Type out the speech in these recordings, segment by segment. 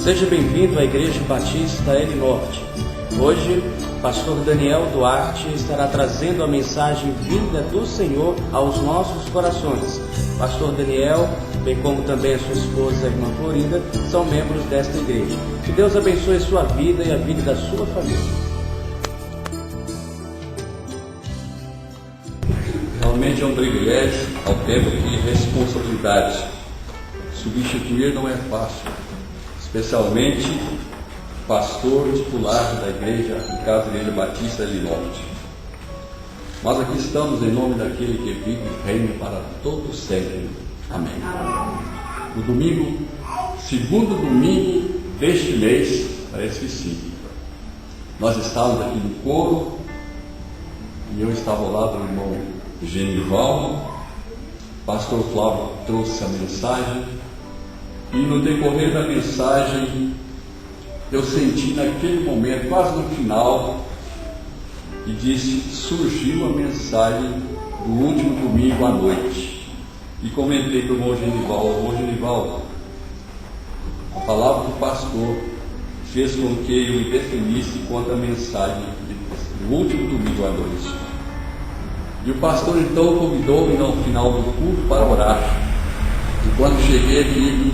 Seja bem-vindo à Igreja Batista L Norte. Hoje, pastor Daniel Duarte estará trazendo a mensagem vinda do Senhor aos nossos corações. Pastor Daniel, bem como também a sua esposa, a irmã Florinda, são membros desta igreja. Que Deus abençoe a sua vida e a vida da sua família. Realmente é um privilégio, ao tempo de responsabilidade. Substituir não é fácil, especialmente pastor titular da igreja, no caso da Igreja Batista L Norte. Mas aqui estamos em nome daquele que vive e reina para todo sempre. Amém. No domingo, segundo domingo deste mês, parece que sim, nós estávamos aqui no coro e eu estava ao lado do irmão Genivaldo. Pastor Flávio trouxe a mensagem e no decorrer da mensagem eu senti naquele momento, quase no final, e disse, surgiu a mensagem do último domingo à noite. E comentei para o irmão Genivaldo, a palavra do pastor fez com que eu me definisse quanto à mensagem do último domingo à noite. E o pastor então convidou-me no final do culto para orar. E quando cheguei aqui,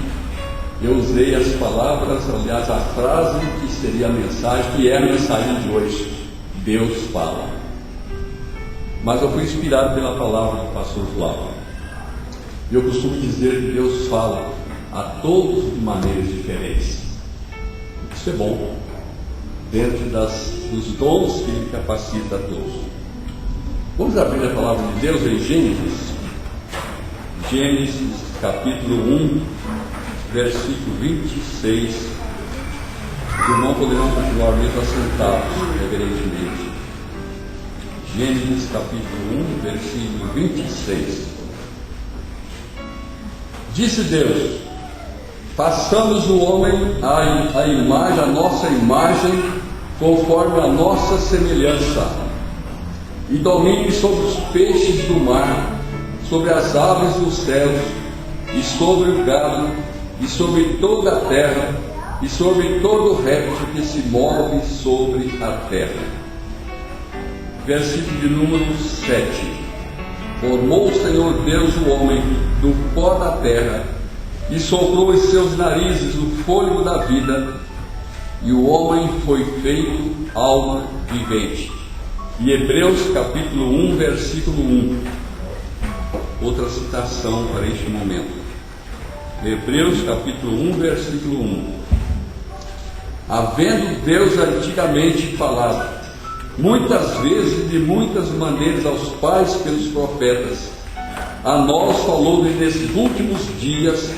eu usei as palavras, aliás, a frase que seria a mensagem, que é a mensagem de hoje: Deus fala. Mas eu fui inspirado pela palavra do pastor Flávio. E eu costumo dizer que Deus fala a todos de maneiras diferentes. Isso é bom, dentro dos dons que Ele capacita a todos. Vamos abrir a palavra de Deus em Gênesis capítulo 1, versículo 26. Os irmãos poderão continuar mesmo assentados, reverentemente. Gênesis capítulo 1, versículo 26. Disse Deus: façamos o homem a nossa imagem, conforme a nossa semelhança, e domine sobre os peixes do mar, sobre as aves dos céus, e sobre o gado, e sobre toda a terra, e sobre todo réptil que se move sobre a terra. Versículo de número 7. Formou o Senhor Deus o homem do pó da terra, e soprou em seus narizes o fôlego da vida, e o homem foi feito alma vivente. E Hebreus capítulo 1, versículo 1. Outra citação para este momento. Hebreus capítulo 1, versículo 1. Havendo Deus antigamente falado, muitas vezes e de muitas maneiras aos pais pelos profetas, a nós falou nesses últimos dias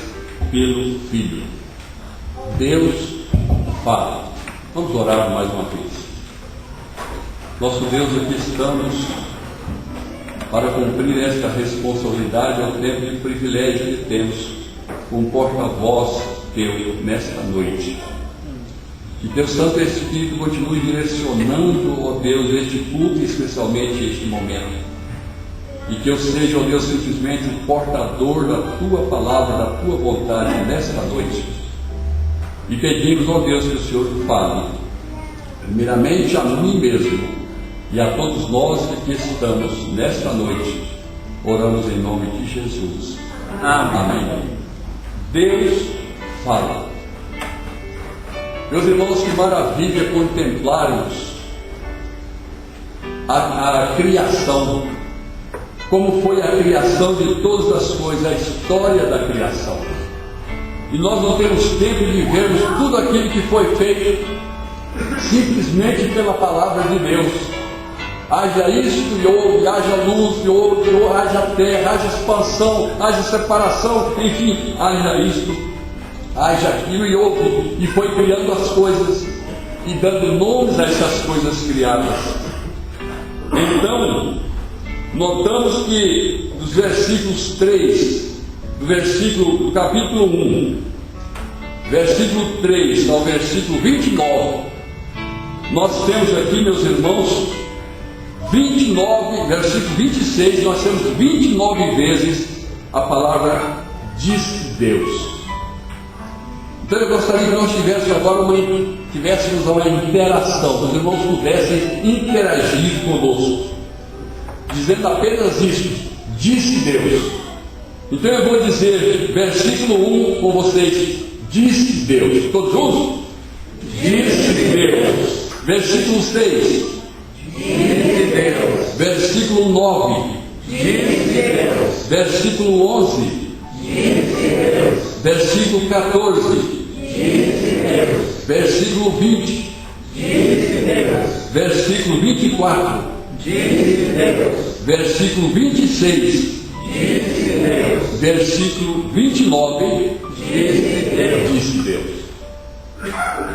pelo Filho. Deus fala. Vamos orar mais uma vez. Nosso Deus, aqui estamos para cumprir esta responsabilidade ao tempo de privilégio que temos como porta-voz teu nesta noite. Que teu Santo Espírito continue direcionando, ó Deus, este culto e especialmente este momento. E que eu seja, ó Deus, simplesmente o portador da tua palavra, da tua vontade nesta noite. E pedimos, ó Deus, que o Senhor fale, primeiramente a mim mesmo e a todos nós que aqui estamos nesta noite. Oramos em nome de Jesus. Amém. Deus fala. Meus irmãos, que maravilha contemplarmos a criação, como foi a criação de todas as coisas, a história da criação. E nós não temos tempo de vermos tudo aquilo que foi feito simplesmente pela palavra de Deus. Haja isto e houve, haja luz e houve, haja terra, haja expansão, haja separação, enfim, haja isto, haja aquilo e houve, e foi criando as coisas e dando nomes a essas coisas criadas. Então, notamos que dos versículos 3, do capítulo 1, versículo 3 ao versículo 29, nós temos aqui, meus irmãos, 29, versículo 26, nós temos 29 vezes a palavra diz Deus. Então eu gostaria que nós tivéssemos agora uma interação, que os irmãos pudessem interagir conosco, dizendo apenas isso: disse Deus. Então eu vou dizer versículo 1 com vocês: disse Deus. Todos juntos? Disse Deus. Versículo 6: disse Deus. Versículo 9: disse Deus. Versículo 11: disse Deus. Versículo 14: disse Deus. Versículo 20: disse Deus. Versículo 24: disse Deus. Versículo 26: disse Deus. Versículo 29: disse Deus. Disse Deus.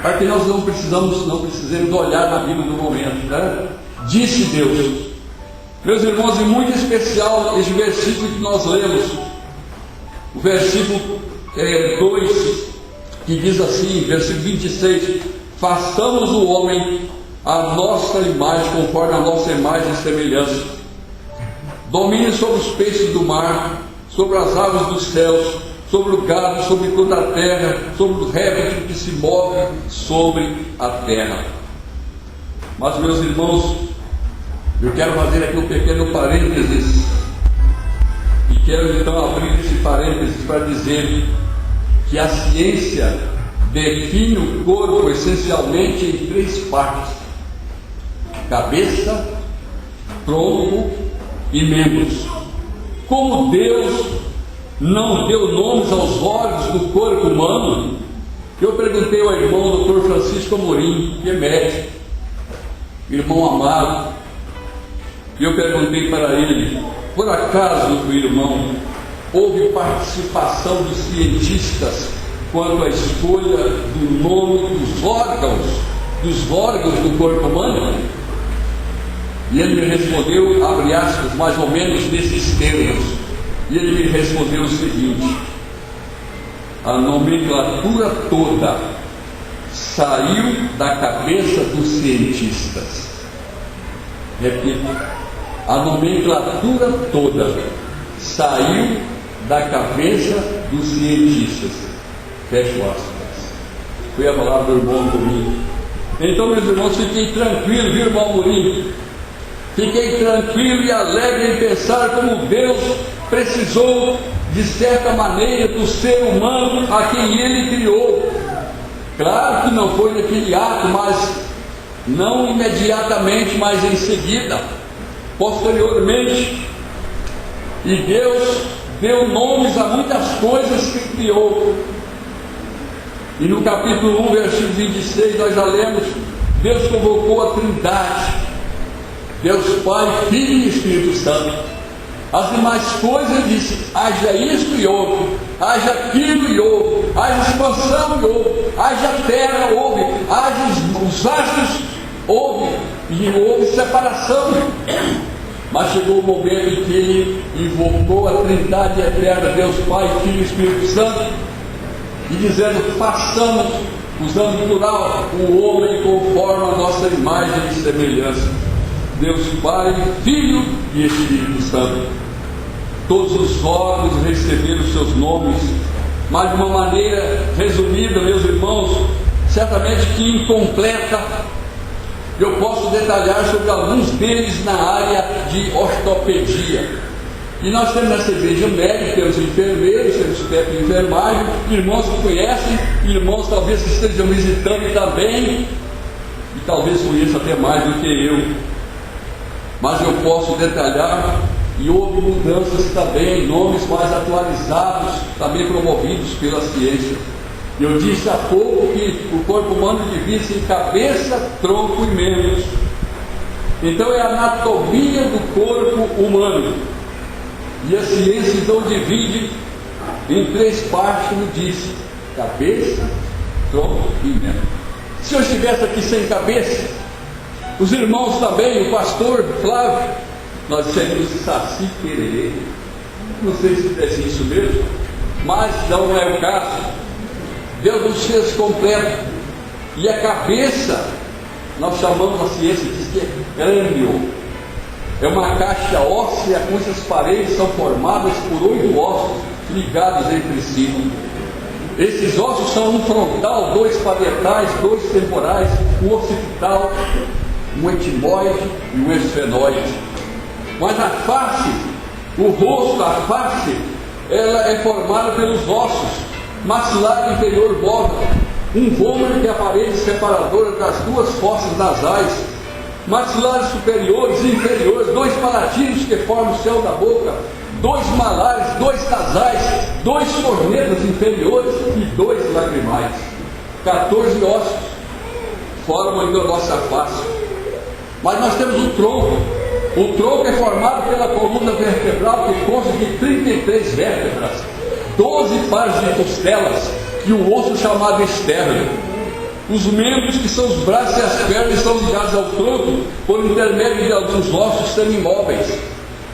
Para que nós não precisemos olhar na Bíblia no momento, né? Disse Deus. Meus irmãos, e muito especial esse versículo que nós lemos, o versículo 2, que diz assim, versículo 26: façamos o homem a nossa imagem, conforme a nossa imagem e semelhança, domine sobre os peixes do mar, sobre as aves dos céus, sobre o gado, sobre toda a terra, sobre os répteis que se movem sobre a terra. Mas, meus irmãos, eu quero fazer aqui um pequeno parênteses, e quero então abrir esse parênteses para dizer que a ciência define o corpo essencialmente em 3 partes: cabeça, tronco e membros. Como Deus não deu nomes aos órgãos do corpo humano, eu perguntei ao irmão Dr. Francisco Amorim, que é médico, irmão amado, e eu perguntei para ele: por acaso, irmão, houve participação dos cientistas quanto à escolha do nome dos órgãos do corpo humano? E ele me respondeu, abre aspas, mais ou menos nesses termos, e ele me respondeu o seguinte: a nomenclatura toda saiu da cabeça dos cientistas. Repito, a nomenclatura toda saiu da cabeça dos cientistas. Fecho aspas. Foi a palavra do irmão Amorim. Então, meus irmãos, fiquem tranquilos, viu, irmão Amorim? Fiquei tranquilo e alegre em pensar como Deus precisou, de certa maneira, do ser humano a quem Ele criou. Claro que não foi naquele ato, mas não imediatamente, mas em seguida, posteriormente. E Deus deu nomes a muitas coisas que criou. E no capítulo 1, versículo 26, nós já lemos: Deus convocou a Trindade, Deus Pai, Filho e Espírito Santo. As demais coisas disse: haja isto e houve, haja aquilo e houve, haja expansão e houve, haja terra, houve, haja os astros, houve, e houve separação. Mas chegou o momento em que Ele invocou a Trindade eterna, Deus Pai, Filho e Espírito Santo, e dizendo: façamos, usando o plural, o homem conforme a nossa imagem e semelhança. Deus Pai, Filho e Espírito Santo. Todos os órgãos receberam seus nomes, mas de uma maneira resumida, meus irmãos, certamente que incompleta. Eu posso detalhar sobre alguns deles na área de ortopedia. E nós temos nessa igreja médica, temos enfermeiros, temos técnicos de enfermagem, irmãos que conhecem, irmãos talvez que estejam visitando também, e talvez conheçam até mais do que eu. Mas eu posso detalhar, e houve mudanças também, nomes mais atualizados, também promovidos pela ciência. Eu disse há pouco que o corpo humano divide-se em cabeça, tronco e membros. Então é a anatomia do corpo humano. E a ciência então divide em 3 partes, como disse: cabeça, tronco e membro. Se eu estivesse aqui sem cabeça, os irmãos também, o pastor Flávio, nós seríamos Saci Pererê. Não sei se é isso mesmo, mas não é o caso. Deus nos fez completo. E a cabeça, nós chamamos a ciência, diz que é crânio. É uma caixa óssea cujas paredes são formadas por 8 ossos ligados entre si. Esses ossos são um frontal, 2 parietais, 2 temporais, um occipital, um etimoide e um esfenoide. Mas a face, o rosto, a face, ela é formada pelos ossos, maxilar inferior móvel, um vômer que é a parede separadora das 2 fossas nasais, maxilares superiores e inferiores, 2 palatinos que formam o céu da boca, 2 malares, 2 nasais, 2 cornetas inferiores e 2 lagrimais. 14 ossos formam então a nossa face. Mas nós temos o tronco. O tronco é formado pela coluna vertebral que consta de 33 vértebras, 12 pares de costelas e o osso chamado externo. Os membros, que são os braços e as pernas, são ligados ao tronco por intermédio de alguns ossos semimóveis,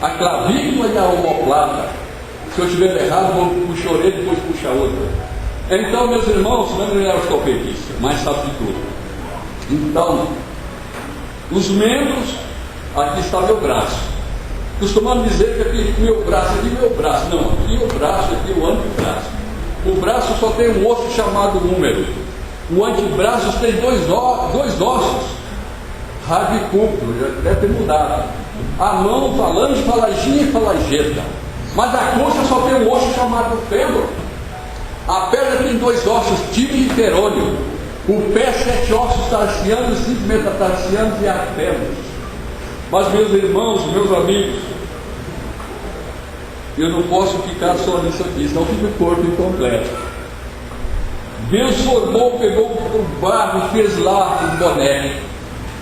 a clavícula e a omoplata. Se eu estiver errado, vou puxar a orelha e depois puxar a outra. Então, meus irmãos, não é ortopedista, mas sabe de tudo. Então, os membros, aqui está meu braço. Costumamos dizer que aqui meu braço, não, aqui o braço, aqui o antebraço. O braço só tem um osso chamado húmero. O antebraço tem 2 ossos, radicúpulo, já deve ter mudado. A mão, falange, falanginha e falangeta. Mas a coxa só tem um osso chamado fêmur. A perna tem 2 ossos, tíbio e perônio. O pé, 7 ossos tarsianos, 5 metatarsianos e artémios. Mas, meus irmãos, meus amigos, eu não posso ficar só nisso aqui, senão fica o corpo incompleto. Deus formou, pegou o barro e fez lá um boné.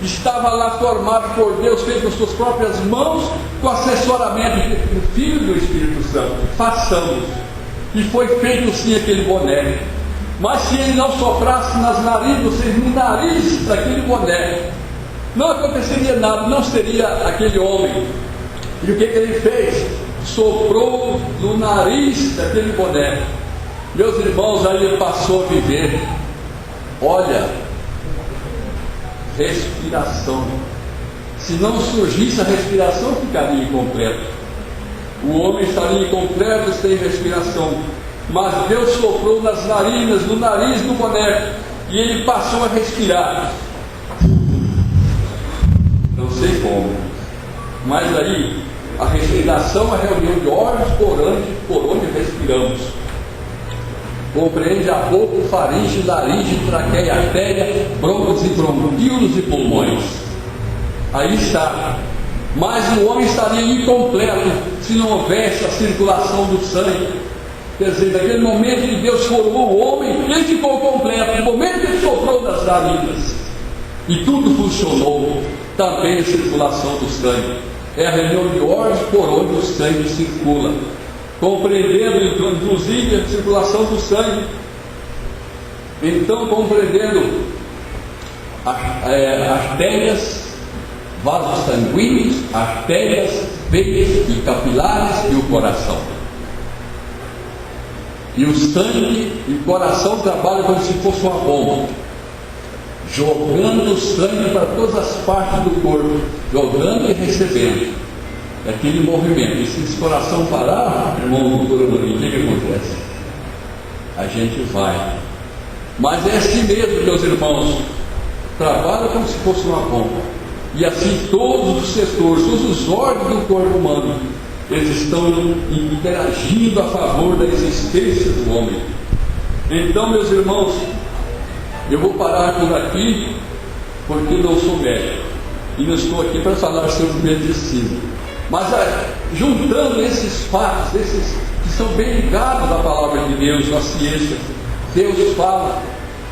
Estava lá formado por Deus, feito com as suas próprias mãos, com assessoramento do Filho e do Espírito Santo. Façamos. E foi feito sim aquele boné. Mas se ele não soprasse nas narinas, no nariz daquele boné, não aconteceria nada, não seria aquele homem. E o que ele fez? Soprou no nariz daquele boné. Meus irmãos, aí ele passou a viver. Olha, respiração. Se não surgisse a respiração, ficaria incompleto. O homem estaria incompleto sem respiração. Mas Deus soprou nas narinas, no nariz do boneco, e ele passou a respirar. Não sei como, mas aí a respiração, a reunião de órgãos por onde respiramos. Compreende a boca, faringe, laringe, traqueia, artéria, brônquios e bronquíolos e pulmões. Aí está. Mas o homem estaria incompleto se não houvesse a circulação do sangue. Quer dizer, naquele momento que Deus formou o homem, ele ficou completo. No momento que ele soprou nas narinas e tudo funcionou, também a circulação do sangue. É a reunião de órgãos por onde o sangue circula, compreendendo inclusive a circulação do sangue. Então, compreendendo artérias, vasos sanguíneos, artérias, veias e capilares e o coração. E o sangue e o coração trabalham como se fosse uma bomba, jogando o sangue para todas as partes do corpo, jogando e recebendo. É aquele movimento. E se esse coração parar, irmão, o que acontece? A gente vai. Mas é assim mesmo, meus irmãos. Trabalha como se fosse uma bomba. E assim todos os setores, todos os órgãos do corpo humano, eles estão interagindo a favor da existência do homem. Então, meus irmãos, eu vou parar por aqui, porque não sou médico e não estou aqui para falar sobre medicina. Mas juntando esses fatos, esses que são bem ligados à palavra de Deus, à ciência, Deus fala.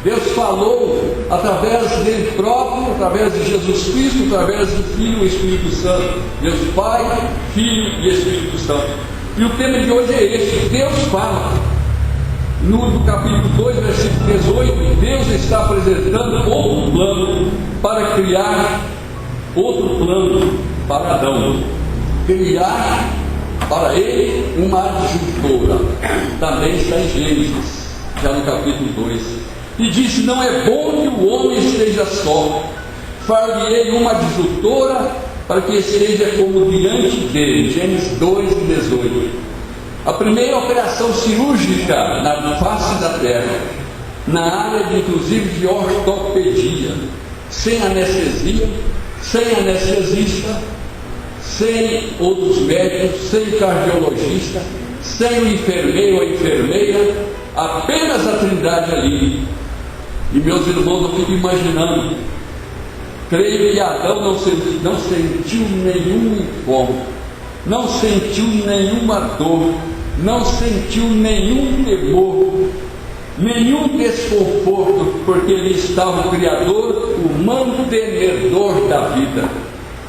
Deus falou através dele próprio, através de Jesus Cristo, através do Filho e Espírito Santo. Deus Pai, Filho e Espírito Santo. E o tema de hoje é esse: Deus fala. No capítulo 2, versículo 18, Deus está apresentando outro plano para criar outro plano para Adão. Criar para ele uma adjutora. Também está em Gênesis, já no capítulo 2. E disse: não é bom que o homem esteja só. Far-lhe-ei uma adjutora para que esteja como diante dele. Gênesis 2:18. A primeira operação cirúrgica na face da terra, na área inclusive de ortopedia, sem anestesia, sem anestesista, sem outros médicos, sem cardiologista, sem o enfermeiro ou a enfermeira, apenas a Trindade ali. E meus irmãos, eu fico imaginando, creio que Adão não sentiu nenhum incômodo, não sentiu nenhuma dor, não sentiu nenhum temor, nenhum desconforto, porque ele estava o Criador, o mantenedor da vida.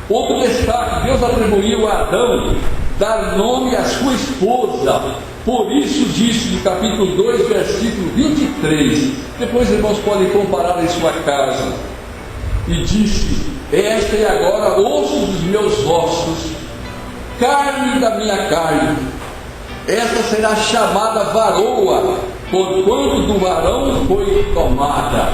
Outro destaque, Deus atribuiu a Adão dar nome à sua esposa. Por isso disse no capítulo 2, versículo 23, depois irmãos podem comparar em sua casa, e disse: esta é agora osso dos meus ossos, carne da minha carne, esta será chamada varoa, porquanto do varão foi tomada.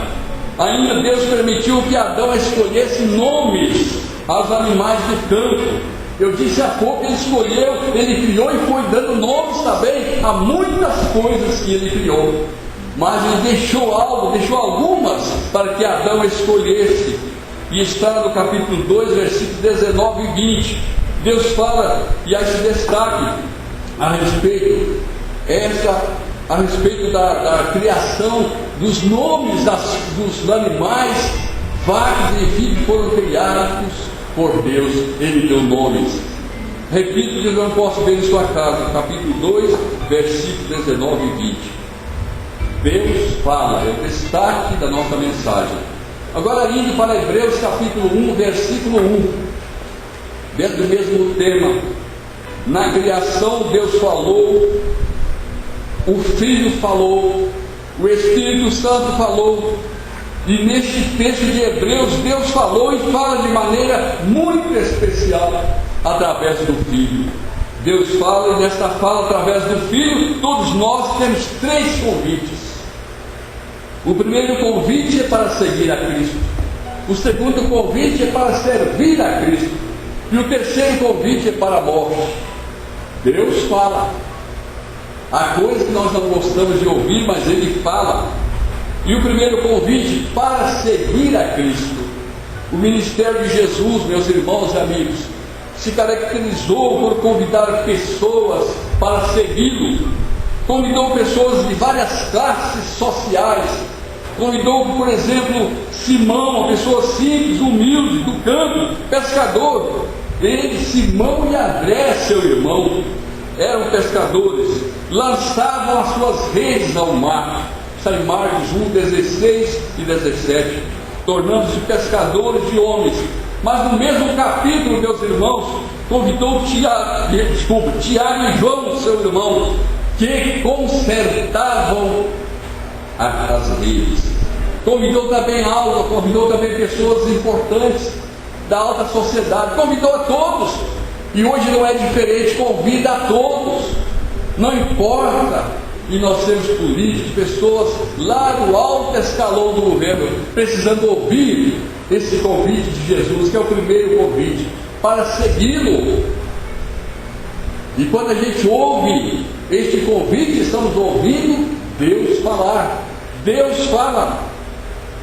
Ainda Deus permitiu que Adão escolhesse nomes aos animais do campo. Eu disse há pouco, ele escolheu, ele criou e foi dando nomes também a muitas coisas que ele criou. Mas ele deixou algumas para que Adão escolhesse. E está no capítulo 2, versículos 19 e 20. Deus fala, e há esse destaque a respeito da criação dos nomes dos animais, vacas e filhos que foram criados por Deus. Ele deu nomes. Repito que eu não posso ver em sua casa, capítulo 2, versículos 19 e 20. Deus fala, é o destaque da nossa mensagem. Agora indo para Hebreus capítulo 1, versículo 1, dentro do mesmo tema. Na criação Deus falou, o Filho falou, o Espírito Santo falou. E neste texto de Hebreus, Deus falou e fala de maneira muito especial através do Filho. Deus fala, e nesta fala através do Filho, todos nós temos 3 convites. O primeiro convite é para seguir a Cristo. O segundo convite é para servir a Cristo. E o terceiro convite é para a morte. Deus fala. Há coisas que nós não gostamos de ouvir, mas Ele fala. E o primeiro convite, para seguir a Cristo. O ministério de Jesus, meus irmãos e amigos, se caracterizou por convidar pessoas para segui-lo. Convidou pessoas de várias classes sociais. Convidou, por exemplo, Simão, uma pessoa simples, humilde, do campo, pescador. Ele, Simão e André, seu irmão, eram pescadores, lançavam as suas redes ao mar. Está em Marcos 1, 16 e 17, tornando-se pescadores de homens. Mas no mesmo capítulo, meus irmãos, convidou Tiago e João, seu irmão, que consertavam as redes. Convidou também aula, convidou também pessoas importantes da alta sociedade, convidou a todos. E hoje não é diferente, convida a todos, não importa. E nós temos políticos, pessoas lá do alto escalão do governo, precisando ouvir esse convite de Jesus, que é o primeiro convite, para segui-lo. E quando a gente ouve este convite, estamos ouvindo Deus falar. Deus fala.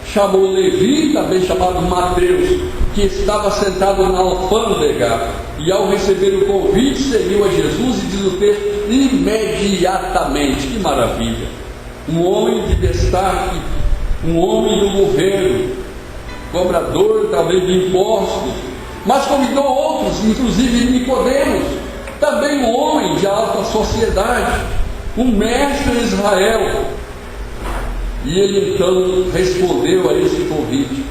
Chamou Levi, também chamado Mateus, que estava sentado na alfândega, e ao receber o convite, seguiu a Jesus, e diz o texto, imediatamente. Que maravilha! Um homem de destaque, um homem do governo, cobrador também de impostos, mas convidou outros, inclusive Nicodemos, também um homem de alta sociedade, um mestre em Israel. E ele então respondeu a esse convite.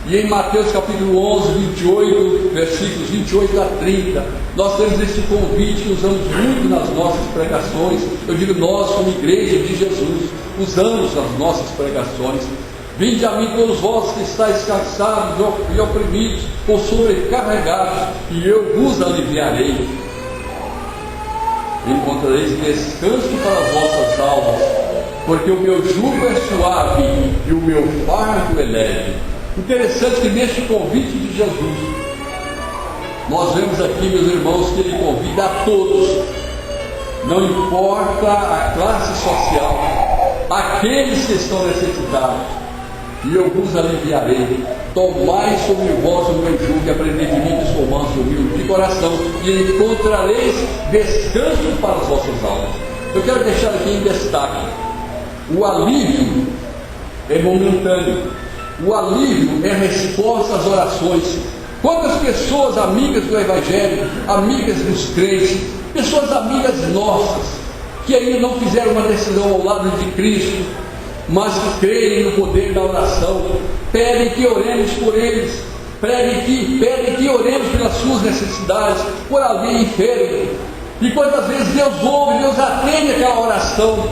E em Mateus capítulo 11, 28, versículos 28 a 30, nós temos esse convite que usamos muito nas nossas pregações. Eu digo nós, como igreja de Jesus, usamos nas nossas pregações. Vinde a mim todos vós que estáis cansados e oprimidos, ou sobrecarregados, e eu vos aliviarei. Encontrareis descanso para as vossas almas, porque o meu jugo é suave e o meu fardo é leve. Interessante que neste convite de Jesus, nós vemos aqui, meus irmãos, que Ele convida a todos. não importa a classe social, aqueles que estão necessitados, e eu vos aliviarei. Tomai sobre vós o meu jugo e aprendei de mim, que sou manso e humilde de coração, e encontrareis descanso para as vossas almas. Eu quero deixar aqui em destaque: o alívio é momentâneo, o alívio é resposta às orações. Quantas pessoas amigas do Evangelho, amigas dos crentes, pessoas amigas nossas, que ainda não fizeram uma decisão ao lado de Cristo, mas que creem no poder da oração, pedem que oremos por eles, pedem que oremos pelas suas necessidades, por alguém enfermo. E quantas vezes Deus ouve, Deus atende aquela oração,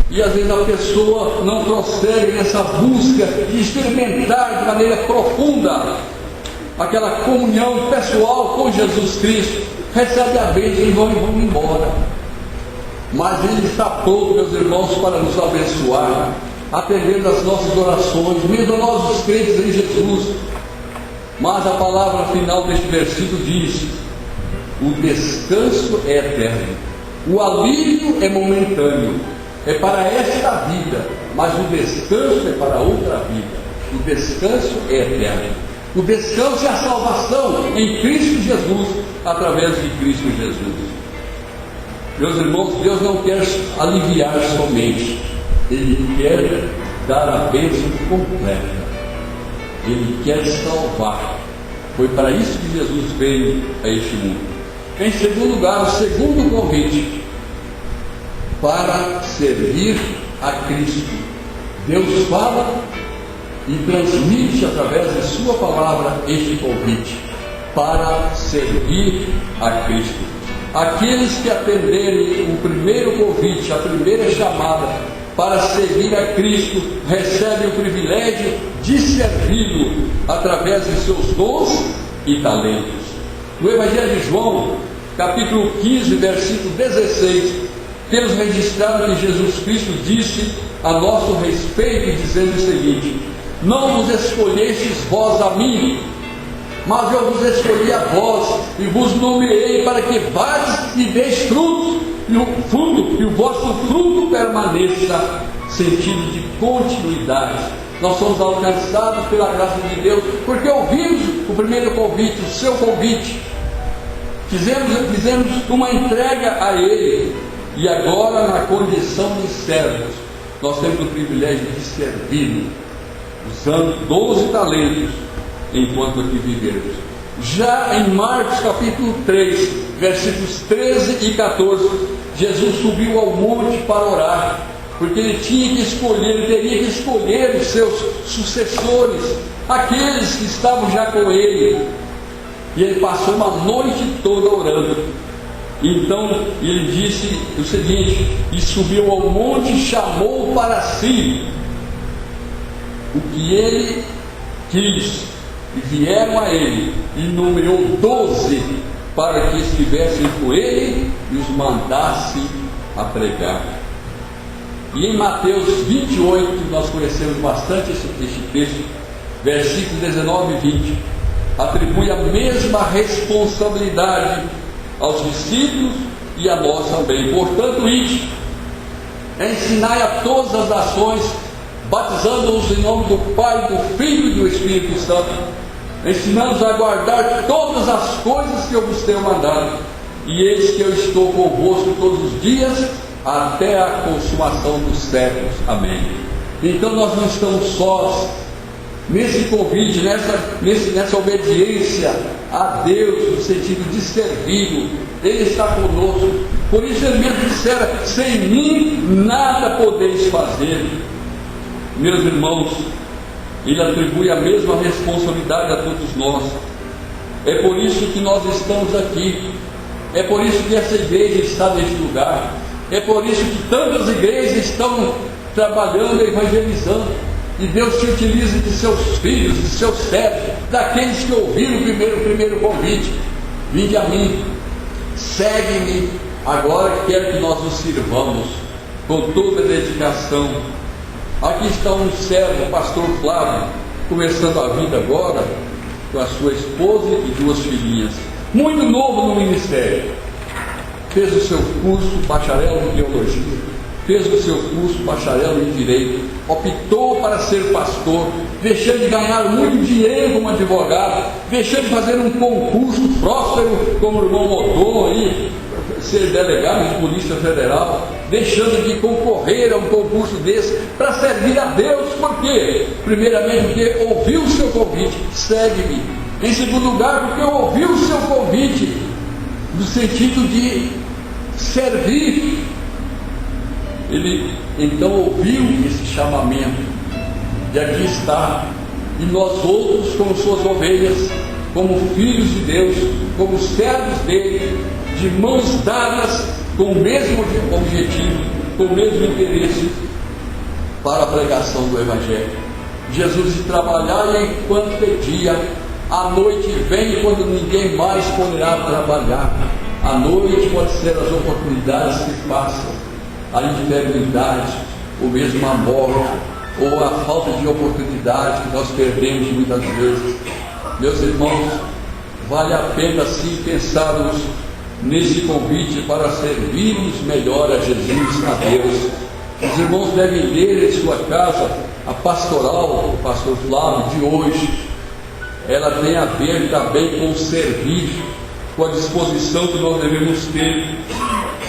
e às vezes a pessoa não prossegue nessa busca de experimentar de maneira profunda aquela comunhão pessoal com Jesus Cristo, recebe a bênção e vão embora. Mas Ele está pronto, meus irmãos, para nos abençoar, atendendo às nossas orações, mesmo a nós os crentes em Jesus. Mas a palavra final deste versículo diz: o descanso é eterno, o alívio é momentâneo, é para esta vida, mas o descanso é para outra vida. O descanso é eterno. O descanso é a salvação em Cristo Jesus, através de Cristo Jesus. Meus irmãos, Deus não quer aliviar somente, Ele quer dar a bênção completa, Ele quer salvar. Foi para isso que Jesus veio a este mundo. Em segundo lugar, o segundo convite, para servir a Cristo. Deus fala e transmite através de sua palavra este convite, para servir a Cristo. Aqueles que atenderem o primeiro convite, a primeira chamada para servir a Cristo, recebem o privilégio de servi-lo através de seus dons e talentos. No Evangelho de João, capítulo 15, versículo 16, temos registrado que Jesus Cristo disse a nosso respeito, dizendo o seguinte: não vos escolhestes vós a mim, mas eu vos escolhi a vós, e vos nomeei para que vades e deis fruto, e o vosso fruto permaneça. Sentido de continuidade. Nós somos alcançados pela graça de Deus, porque ouvimos o primeiro convite, o seu convite, fizemos uma entrega a Ele, e agora, na condição de servos, nós temos o privilégio de servir, usando 12 talentos, enquanto aqui vivemos. Já em Marcos capítulo 3, versículos 13 e 14, Jesus subiu ao monte para orar, porque ele teria que escolher os seus sucessores, aqueles que estavam já com ele, e ele passou uma noite toda orando. Então ele disse o seguinte: e subiu ao monte e chamou para si o que ele quis, e vieram a ele, e numerou 12 para que estivessem com ele e os mandasse a pregar. E em Mateus 28, nós conhecemos bastante este texto, versículos 19 e 20, atribui a mesma responsabilidade aos discípulos e a nós também. Portanto, ide, ensinai a todas as nações, batizando-os em nome do Pai, do Filho e do Espírito Santo, ensinando-os a guardar todas as coisas que eu vos tenho mandado, e eis que eu estou convosco todos os dias, até a consumação dos séculos. Amém. Então nós não estamos sós nesse convite, nessa obediência a Deus, no sentido de servi-lo. Ele está conosco. Por isso ele mesmo dissera: sem mim nada podeis fazer. Meus irmãos, ele atribui a mesma responsabilidade a todos nós. É por isso que nós estamos aqui, é por isso que essa igreja está neste lugar, é por isso que tantas igrejas estão trabalhando, evangelizando, e Deus te utiliza de seus filhos, de seus servos, daqueles que ouviram o primeiro convite: vinde a mim, segue-me. Agora quero que nós nos sirvamos com toda a dedicação. Aqui está um servo, o pastor Flávio, começando a vida agora, com a sua esposa e 2 filhinhas, muito novo no ministério. fez o seu curso bacharel em teologia, fez o seu curso bacharel em direito, optou para ser pastor, deixando de ganhar muito dinheiro como advogado, deixando de fazer um concurso próspero como o irmão Odon aí, ser delegado de Polícia Federal, deixando de concorrer a um concurso desse para servir a Deus. Por quê? Primeiramente porque ouviu o seu convite, segue-me. Em segundo lugar, porque ouviu o seu convite no sentido de servir. Ele então ouviu esse chamamento, e aqui está. E nós outros, como suas ovelhas, como filhos de Deus, como servos dele, de mãos dadas, com o mesmo objetivo, com o mesmo interesse, para a pregação do Evangelho. Jesus de trabalhar enquanto pedia, a noite vem quando ninguém mais poderá trabalhar. A noite pode ser as oportunidades que passam, a enfermidade, ou mesmo a morte, ou a falta de oportunidade que nós perdemos muitas vezes. Meus irmãos, vale a pena sim pensarmos nesse convite para servirmos melhor a Jesus, a Deus. Os irmãos devem ler em sua casa a pastoral do pastor Flávio de hoje. Ela tem a ver também com o servir, com a disposição que nós devemos ter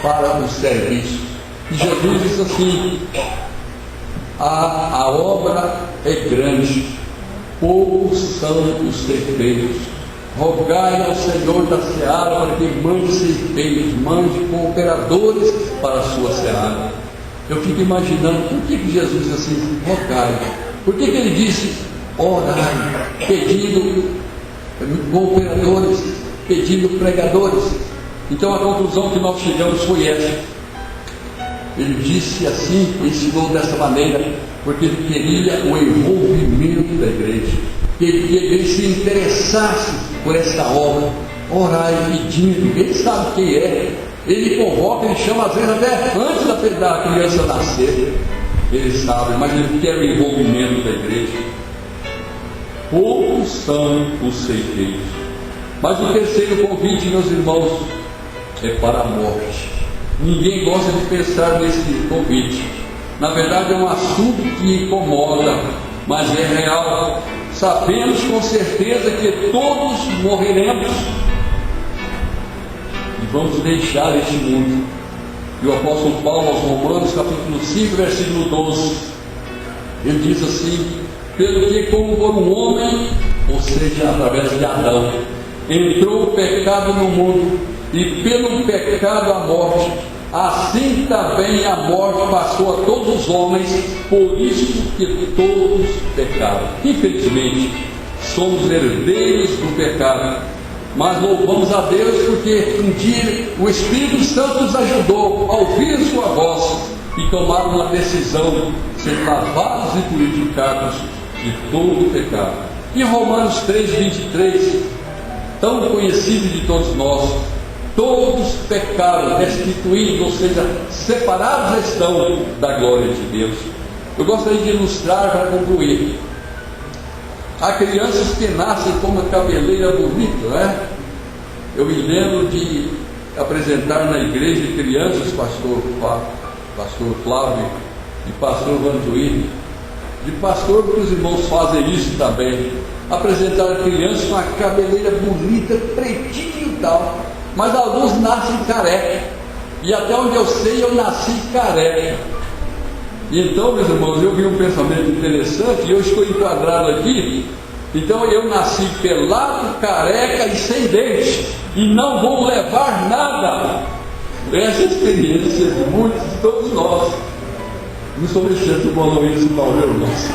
para o serviço. E Jesus diz assim: a obra é grande, poucos são os ceifeiros. Rogai ao Senhor da seara para que mande ceifeiros, mande cooperadores para a sua seara. Eu fico imaginando, por que Jesus diz assim, rogai? Por que ele disse, orai, pedindo cooperadores, pedindo pregadores? Então a conclusão que nós chegamos foi essa. Ele disse assim, ensinou dessa maneira, porque ele queria o envolvimento da igreja, que ele se interessasse por esta obra, orai pedindo. Ele sabe quem é, ele convoca, ele chama às vezes até antes da criança nascer, ele sabe, mas ele quer o envolvimento da igreja. Poucos são os ceifeiros. Mas o terceiro convite, meus irmãos, é para a morte. Ninguém gosta de pensar nesse convite. Na verdade é um assunto que incomoda, mas é real. Sabemos com certeza que todos morreremos e vamos deixar este mundo. E o apóstolo Paulo aos Romanos, capítulo 5, versículo 12, ele diz assim: pelo que como por um homem, ou seja, através de Adão, entrou o pecado no mundo, e pelo pecado a morte, assim também a morte passou a todos os homens, por isso que todos pecaram. Infelizmente, somos herdeiros do pecado, mas louvamos a Deus porque um dia o Espírito Santo nos ajudou a ouvir sua voz e tomar uma decisão, ser lavados e purificados de todo o pecado. Em Romanos 3:23, tão conhecido de todos nós, todos pecaram, destituídos, ou seja, separados estão da glória de Deus. Eu gostaria de ilustrar para concluir. Há crianças que nascem com uma cabeleira bonita, não é? Eu me lembro de apresentar na igreja crianças, pastor Flávio e pastor Vantuí, de pastor, porque os irmãos fazem isso também, apresentar crianças com a cabeleira bonita, pretinho e tal, mas alguns nascem careca, e até onde eu sei, eu nasci careca. E então, meus irmãos, eu vi um pensamento interessante, e eu estou enquadrado aqui. Então eu nasci pelado, careca e sem dente, e não vou levar nada. Essa experiência de muitos, de todos nós. Não sou mexendo com o Aloysio Paulo, irmãos.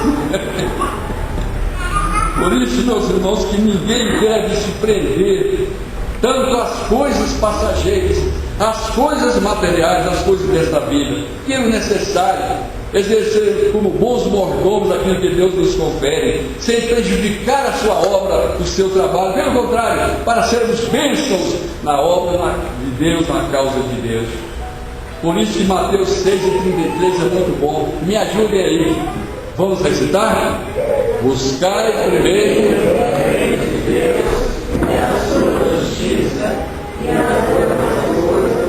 Por isso, meus irmãos, que ninguém deve se prender tanto às coisas passageiras, às coisas materiais, às coisas desta vida, que é necessário exercer como bons mordomos aquilo que Deus nos confere, sem prejudicar a sua obra, o seu trabalho, pelo contrário, para sermos bênçãos na obra de Deus, na causa de Deus. Por isso que Mateus 6:33 é muito bom. Me ajudem aí. Vamos recitar? Buscai primeiro o reino de Deus e a sua justiça, e a outra coisa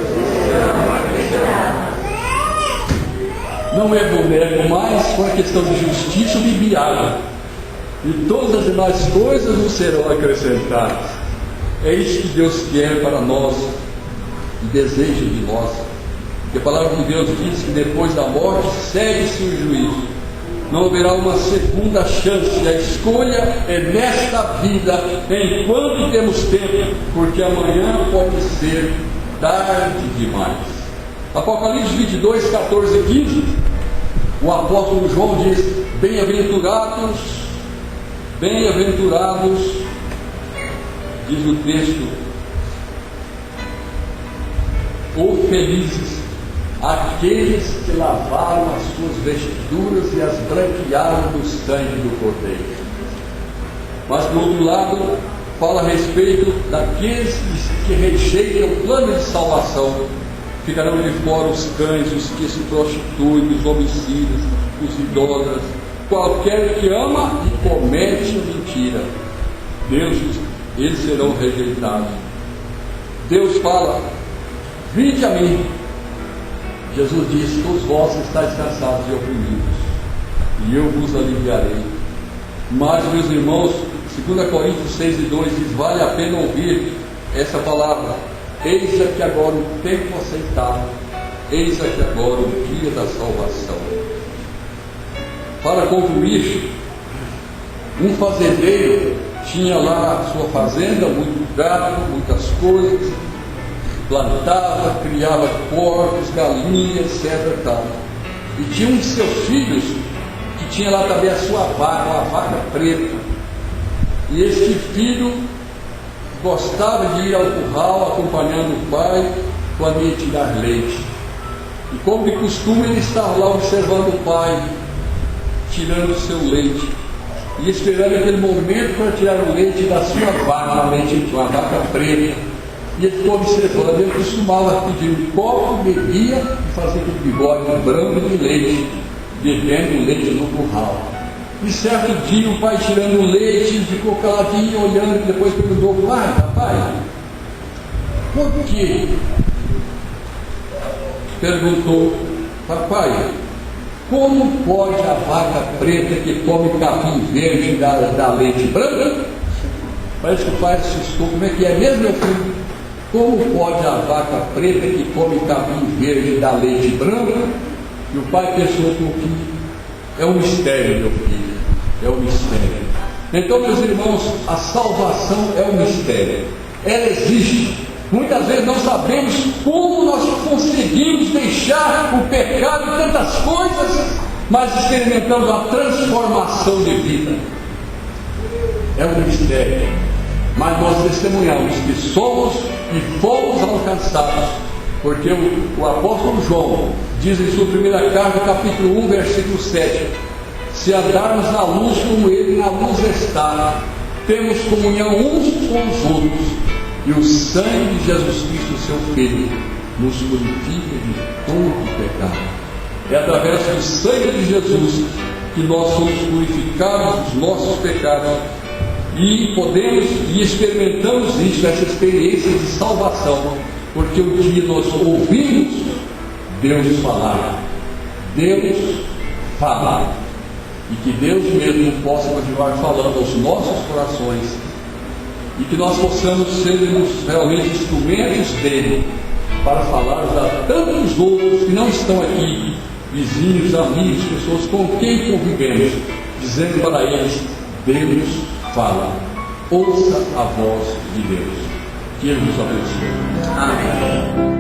não é boneco mais, com a questão de justiça, bebi água. E todas as demais coisas nos serão acrescentadas. É isso que Deus quer para nós e deseja de nós. Porque a palavra de Deus diz que depois da morte segue-se o juízo. Não haverá uma segunda chance. A escolha é nesta vida, enquanto temos tempo, porque amanhã pode ser tarde demais. Apocalipse 22, 14 e 15, o apóstolo João diz: bem-aventurados, diz o texto, ou felizes aqueles que lavaram as suas vestiduras e as branquearam do sangue do Cordeiro. Mas, por outro lado, fala a respeito daqueles que rejeitam o plano de salvação. Ficarão de fora os cães, os que se prostituem, os homicidas, os idólatras, qualquer que ama e comete mentira. Eles serão rejeitados. Deus fala: vinde a mim. Jesus disse: todos vós estáis cansados e oprimidos, e eu vos aliviarei. Mas, meus irmãos, 2 Coríntios 6 e 2 diz: vale a pena ouvir essa palavra. Eis aqui agora o tempo aceitável, eis aqui agora o dia da salvação. Para concluir, um fazendeiro tinha lá a sua fazenda, muito gado, muitas coisas, plantava, criava porcos, galinhas, etc. Tal. E tinha um de seus filhos que tinha lá também a sua vaca, uma vaca preta. E este filho gostava de ir ao curral acompanhando o pai quando ia tirar leite. E como de costume, ele estava lá observando o pai tirando o seu leite e esperando aquele momento para tirar o leite da sua vaca, uma vaca preta. E ele ficou observando. Ele costumava pedir um copo, bebia e fazia aquele bigode branco de leite, bebendo leite no curral. E certo dia o pai tirando o leite, ficou caladinho olhando, e depois perguntou: papai, por quê? Perguntou: papai, como pode a vaca preta que come capim verde dar leite branco? Parece que o pai assustou. Como é que é mesmo, meu filho? Como pode a vaca preta que come capim verde dar leite branco? E o pai pensou um pouquinho. É um mistério, meu filho. É um mistério. Então, meus irmãos, a salvação é um mistério. Ela existe. Muitas vezes não sabemos como nós conseguimos deixar o pecado e tantas coisas, mas experimentamos a transformação de vida. É um mistério. Mas nós testemunhamos que somos e fomos alcançados, porque o apóstolo João diz em sua primeira carta, capítulo 1, versículo 7: se andarmos na luz como ele na luz está, temos comunhão uns com os outros, e o sangue de Jesus Cristo, seu Filho, nos purifica de todo pecado. É através do sangue de Jesus que nós somos purificados dos nossos pecados e podemos e experimentamos isso, essa experiência de salvação, porque um dia nós ouvimos Deus falar. Deus fala. E que Deus mesmo possa continuar falando aos nossos corações, e que nós possamos sermos realmente instrumentos dele para falar a tantos outros que não estão aqui, vizinhos, amigos, pessoas com quem convivemos, dizendo para eles: Deus fala, ouça a voz de Deus. Que Ele nos abençoe. Amém.